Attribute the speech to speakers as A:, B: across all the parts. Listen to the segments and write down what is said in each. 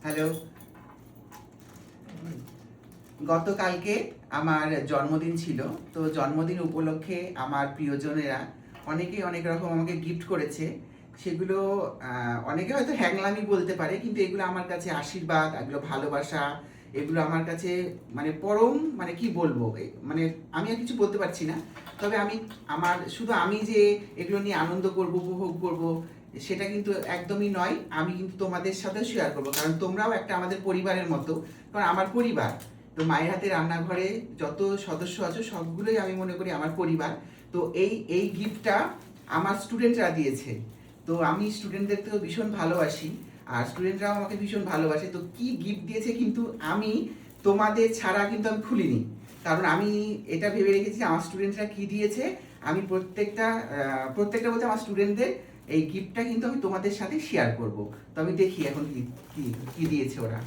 A: Hello. গতকালকে আমার জন্মদিন ছিল। তো জন্মদিন উপলক্ষে আমার প্রিয়জনেরা অনেকেই অনেক রকম আমাকে গিফট করেছে। সেগুলো অনেকে হয়তো হ্যাংলামি বলতে পারে, কিন্তু এগুলো আমার কাছে আশীর্বাদ, এগুলো ভালোবাসা, এগুলো আমার কাছে মানে পরম, মানে কি বলবো, মানে আমি আর কিছু বলতে পারছি না। তবে শুধু আমি যে এগুলো নিয়ে আনন্দ করব, উপভোগ করব, সেটা কিন্তু একদমই নয়। আমি কিন্তু তোমাদের সাথেও শেয়ার করবো, কারণ তোমরাও একটা আমাদের পরিবারের মতো। কারণ আমার পরিবার, তো মায়ের হাতে রান্নাঘরে যত সদস্য আছো সবগুলোই আমি মনে করি আমার পরিবার। তো এই গিফটটা আমার স্টুডেন্টরা দিয়েছে। তো আমি স্টুডেন্টদেরকেও ভীষণ ভালোবাসি, আর স্টুডেন্টরাও আমাকে ভীষণ ভালোবাসে। তো কি গিফট দিয়েছে কিন্তু আমি তোমাদের ছাড়া কিন্তু আমি খুলিনি, কারণ আমি এটা ভেবে রেখেছি আমার স্টুডেন্টরা কি দিয়েছে। আমি প্রত্যেকটা বলতে আমার স্টুডেন্টদের এই গিফটটা কিন্তু আমি তোমাদের সাথে শেয়ার করব। তো আমি দেখি এখন কি কি কি দিয়েছে ওরা।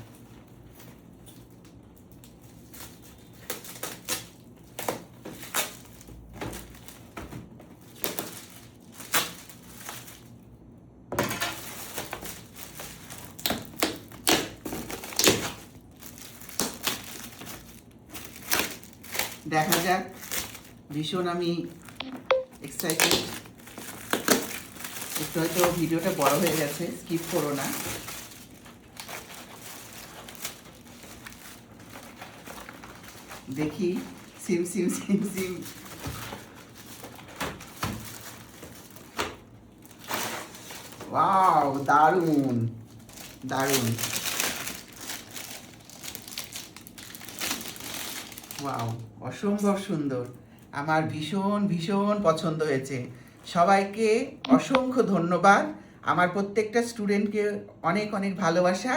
A: দেখা যাক, ভীষণ আমি এক্সাইটেড। একটু হয়তো ভিডিওটা বড় হয়ে গেছে, স্কিপ করো না। দেখি, সিম সিম সিম সিম। ওয়াও, দারুণ দারুণ। ওয়াও, অসম্ভব সুন্দর। আমার ভীষণ ভীষণ পছন্দ হয়েছে। সবাইকে অসংখ্য ধন্যবাদ। আমার প্রত্যেকটা স্টুডেন্টকে অনেক অনেক ভালোবাসা,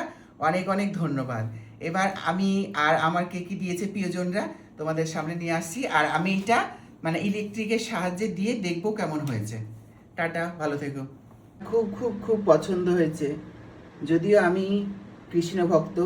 A: অনেক অনেক ধন্যবাদ। এবার আমি আর আমার কে কি দিয়েছে প্রিয়জনরা তোমাদের সামনে নিয়ে আসছি, আর আমি এটা মানে ইলেকট্রিকের সাহায্যে দিয়ে দেখবো কেমন হয়েছে। টাটা, ভালো থেকো। খুব খুব খুব পছন্দ হয়েছে। যদিও আমি কৃষ্ণ ভক্ত,